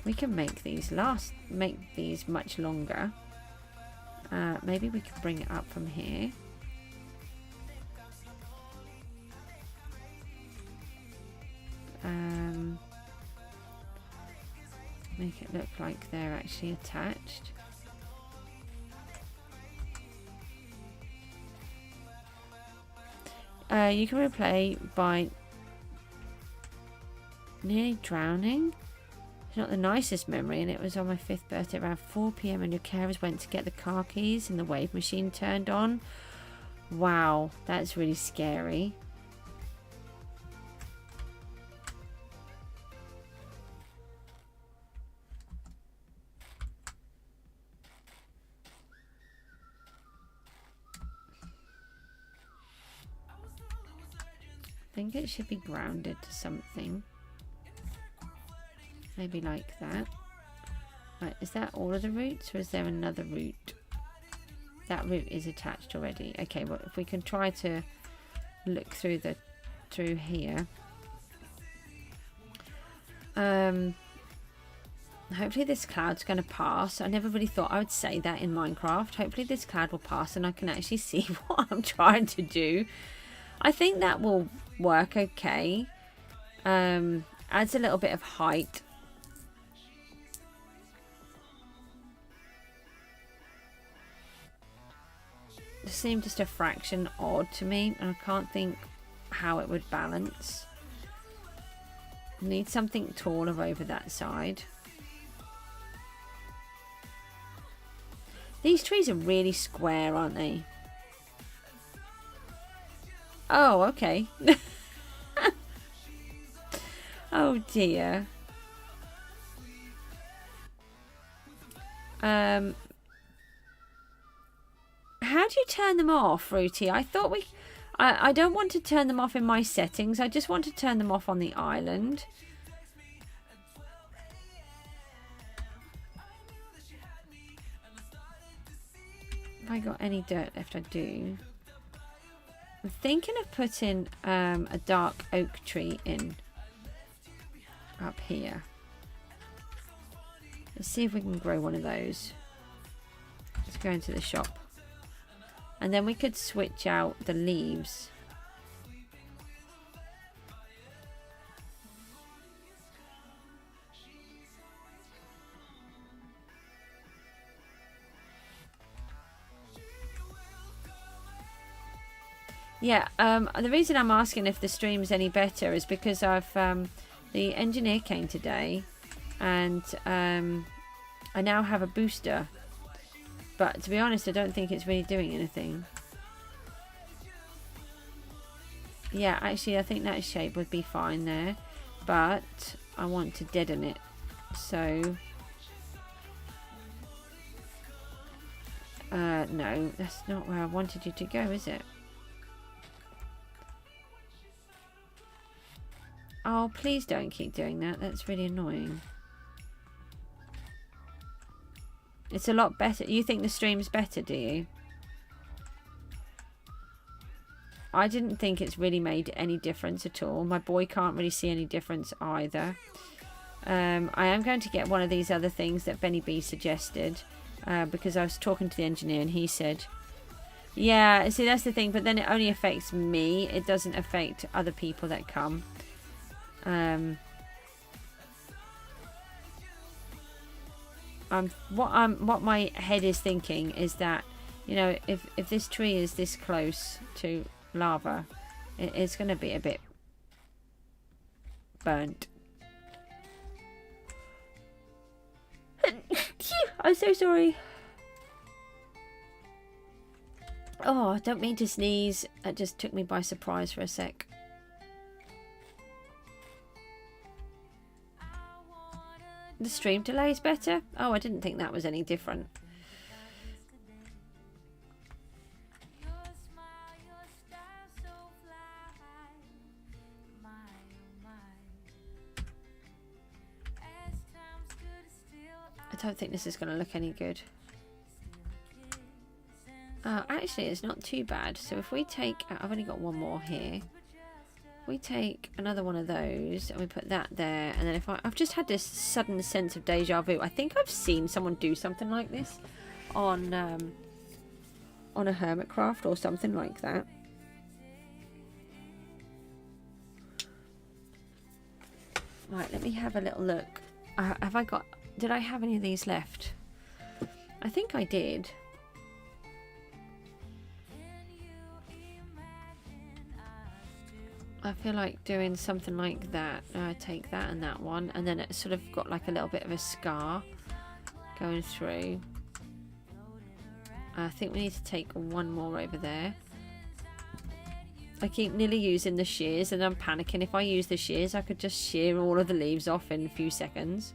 we can make these much longer. Maybe we can bring it up from here. Make it look like they're actually attached. You can replay by nearly drowning. It's not the nicest memory, and it was on my 5th birthday around 4 PM and your carers went to get the car keys and the wave machine turned on. Wow, that's really scary. I think it should be grounded to something. Maybe like that. Right, is that all of the roots, or is there another root? That root is attached already. Okay, well, if we can try to look through here. Hopefully this cloud's going to pass. I never really thought I would say that in Minecraft. Hopefully this cloud will pass and I can actually see what I'm trying to do. I think that will work okay. Adds a little bit of height. It seemed just a fraction odd to me, and I can't think how it would balance. Need something taller over that side. These trees are really square, aren't they? Oh, okay. Oh dear. How do you turn them off, Ruti? I thought I don't want to turn them off in my settings. I just want to turn them off on the island. Have I got any dirt left? I do. I'm thinking of putting a dark oak tree in up here. Let's see if we can grow one of those. Let's go into the shop. And then we could switch out the leaves. Yeah, the reason I'm asking if the stream's any better is because I've the engineer came today, and I now have a booster. But to be honest, I don't think it's really doing anything. Yeah, actually, I think that shape would be fine there, but I want to deaden it. So no, that's not where I wanted you to go, is it? Oh, please don't keep doing that. That's really annoying. It's a lot better. You think the stream's better, do you? I didn't think it's really made any difference at all. My boy can't really see any difference either. I am going to get one of these other things that Benny B suggested, because I was talking to the engineer and he said, yeah, see, that's the thing, but then it only affects me. It doesn't affect other people that come. What my head is thinking is that, you know, if this tree is this close to lava, it's going to be a bit burnt. I'm so sorry. Oh, I don't mean to sneeze. That just took me by surprise for a sec. The stream delay is better? Oh, I didn't think that was any different. I don't think this is going to look any good. Actually, it's not too bad. So if we take... I've only got one more here. We take another one of those and we put that there, and then if I've just had this sudden sense of deja vu. I think I've seen someone do something like this on a Hermitcraft or something like that. Right, let me have a little look. Did I have any of these left? I think I did. I feel like doing something like that. Take that and that one, and then it's sort of got like a little bit of a scar going through. I think we need to take one more over there. I keep nearly using the shears and I'm panicking. If I use the shears, I could just shear all of the leaves off in a few seconds.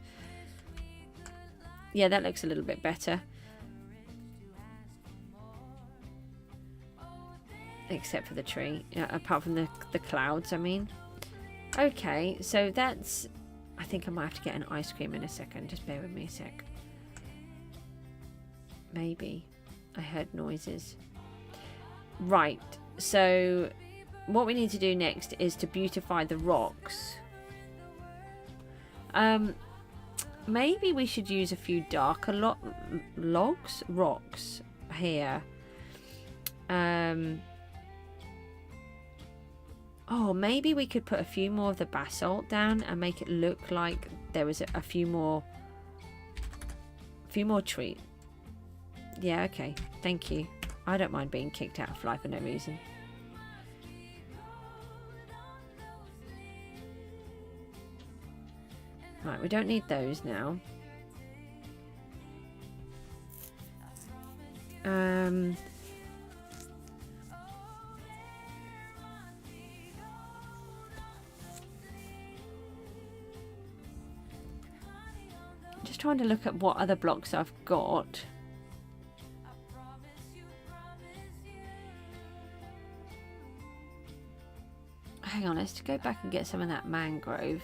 Yeah, that looks a little bit better. Except for the tree, apart from the clouds, I mean. Okay, so that's... I think I might have to get an ice cream in a second. Just bear with me a sec. Maybe. I heard noises. Right, so what we need to do next is to beautify the rocks. Maybe we should use a few darker rocks here. Oh, maybe we could put a few more of the basalt down and make it look like there was a few more trees. Yeah, okay. Thank you. I don't mind being kicked out of Fly for no reason. Right, we don't need those now. Just trying to look at what other blocks I've got. Hang on, let's go back and get some of that mangrove.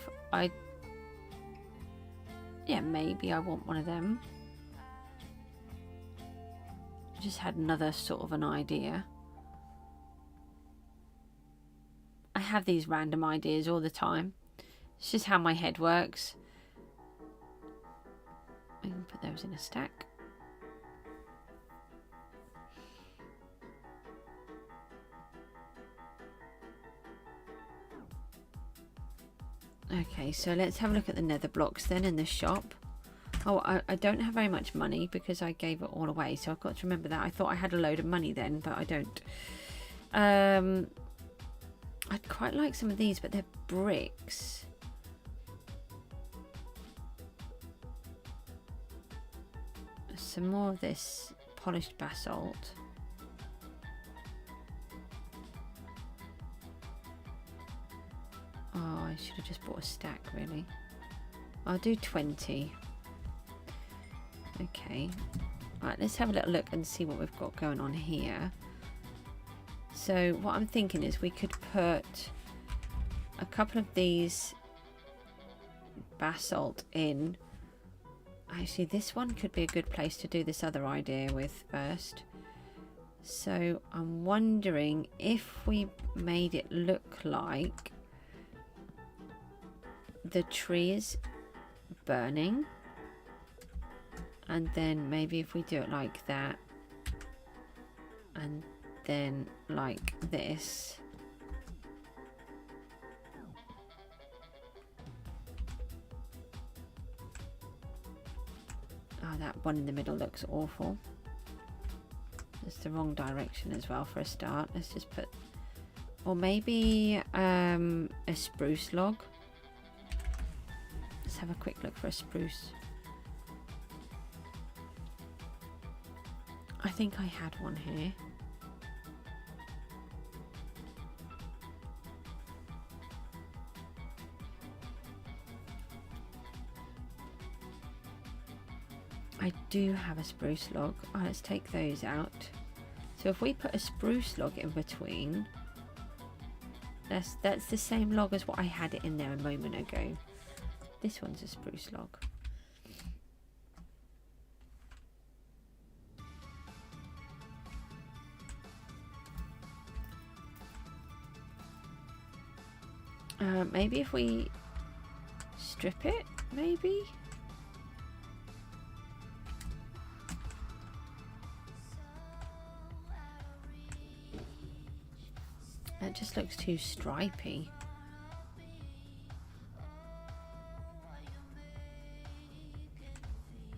Yeah, maybe I want one of them. Just had another sort of an idea. I have these random ideas all the time. It's just how my head works. I can put those in a stack. Okay, so let's have a look at the nether blocks then in the shop. Oh, I don't have very much money because I gave it all away, so I've got to remember that. I thought I had a load of money then, but I don't. I'd quite like some of these, but they're bricks. Some more of this polished basalt. Oh, I should have just bought a stack, really. I'll do 20. Okay. Right, let's have a little look and see what we've got going on here. So what I'm thinking is we could put a couple of these basalt in. Actually, this one could be a good place to do this other idea with first. So I'm wondering if we made it look like the tree is burning, and then maybe if we do it like that, and then like this. Oh, that one in the middle looks awful. It's the wrong direction as well for a start. Let's just put, or maybe a spruce log. Let's have a quick look for a spruce. I think I had one here. I do have a spruce log. Oh, let's take those out. So if we put a spruce log in between, that's the same log as what I had it in there a moment ago. This one's a spruce log. Maybe if we strip it, maybe? That just looks too stripy.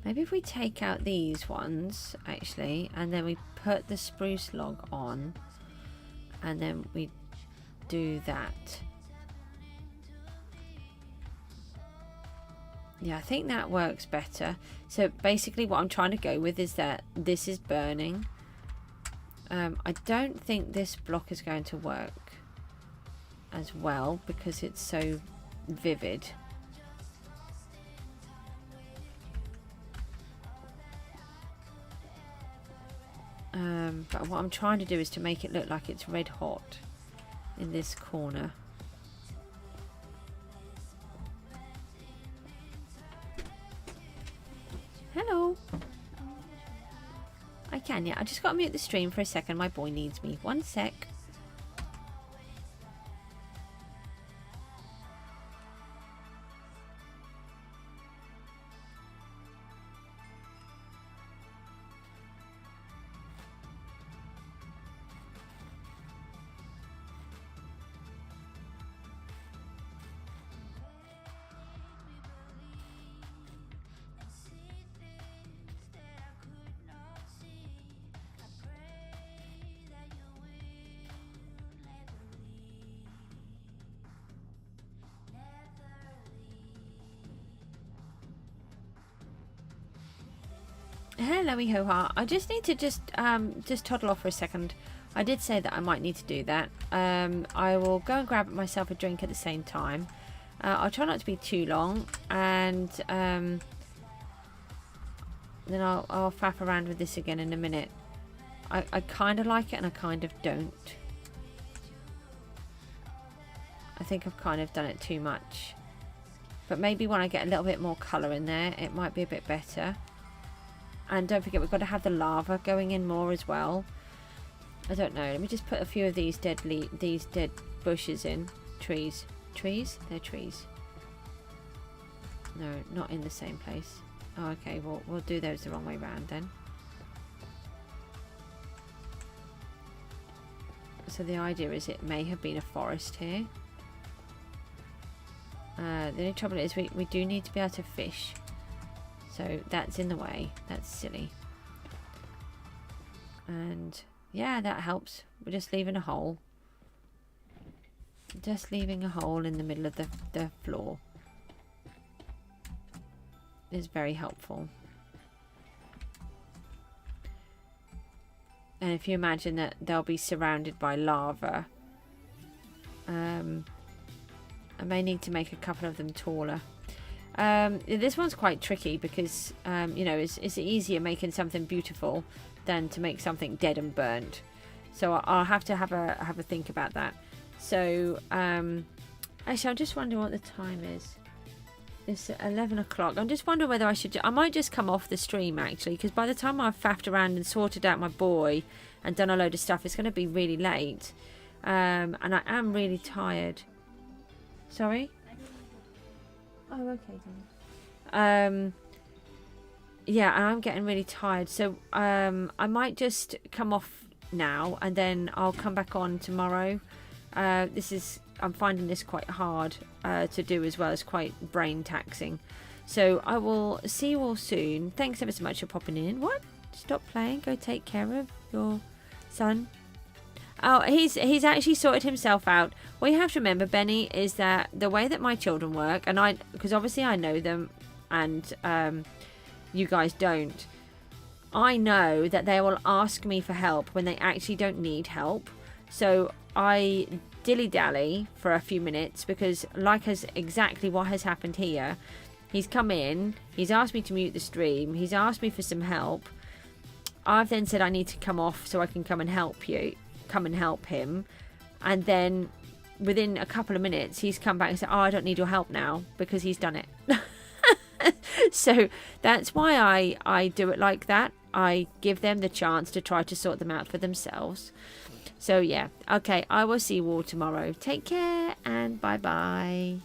Maybe if we take out these ones, actually, and then we put the spruce log on, and then we do that. Yeah, I think that works better. So basically what I'm trying to go with is that this is burning. I don't think this block is going to work as well because it's so vivid. But what I'm trying to do is to make it look like it's red hot in this corner. Hello. I can, yeah. I just got to mute the stream for a second. My boy needs me. One sec. Hello, ho-ha. I just need to just toddle off for a second. I did say that I might need to do that. I will go and grab myself a drink at the same time. I'll try not to be too long, and then I'll faff around with this again in a minute. I kind of like it and I kind of don't. I think I've kind of done it too much. But maybe when I get a little bit more colour in there, it might be a bit better. And don't forget, we've got to have the lava going in more as well. I don't know. Let me just put a few of these dead bushes in. Trees. Trees? They're trees. No, not in the same place. Oh, okay. Well, we'll do those the wrong way round then. So the idea is it may have been a forest here. The only trouble is we do need to be able to fish. So that's in the way. That's silly. And yeah, that helps. We're just leaving a hole. Just leaving a hole in the middle of the floor is very helpful. And if you imagine that they'll be surrounded by lava, I may need to make a couple of them taller. This one's quite tricky because, you know, it's easier making something beautiful than to make something dead and burnt. So I'll have to have a think about that. So, actually, I'm just wondering what the time is. It's 11 o'clock. I'm just wondering whether I might just come off the stream, actually, because by the time I've faffed around and sorted out my boy and done a load of stuff, it's going to be really late. And I am really tired. Sorry? Oh, okay, then. Yeah, I'm getting really tired. So, I might just come off now and then I'll come back on tomorrow. I'm finding this quite hard to do as well. It's quite brain taxing. So I will see you all soon. Thanks ever so much for popping in. What? Stop playing. Go take care of your son. Oh, he's actually sorted himself out. What you have to remember, Benny, is that the way that my children work, and because obviously I know them and you guys don't, I know that they will ask me for help when they actually don't need help. So I dilly-dally for a few minutes because, like exactly what has happened here, he's come in, he's asked me to mute the stream, he's asked me for some help. I've then said I need to come off so I can come and help him, and then within a couple of minutes he's come back and said, oh, I don't need your help now, because he's done it. So that's why I do it like that. I give them the chance to try to sort them out for themselves. So yeah, okay, I will see you all tomorrow. Take care and bye bye.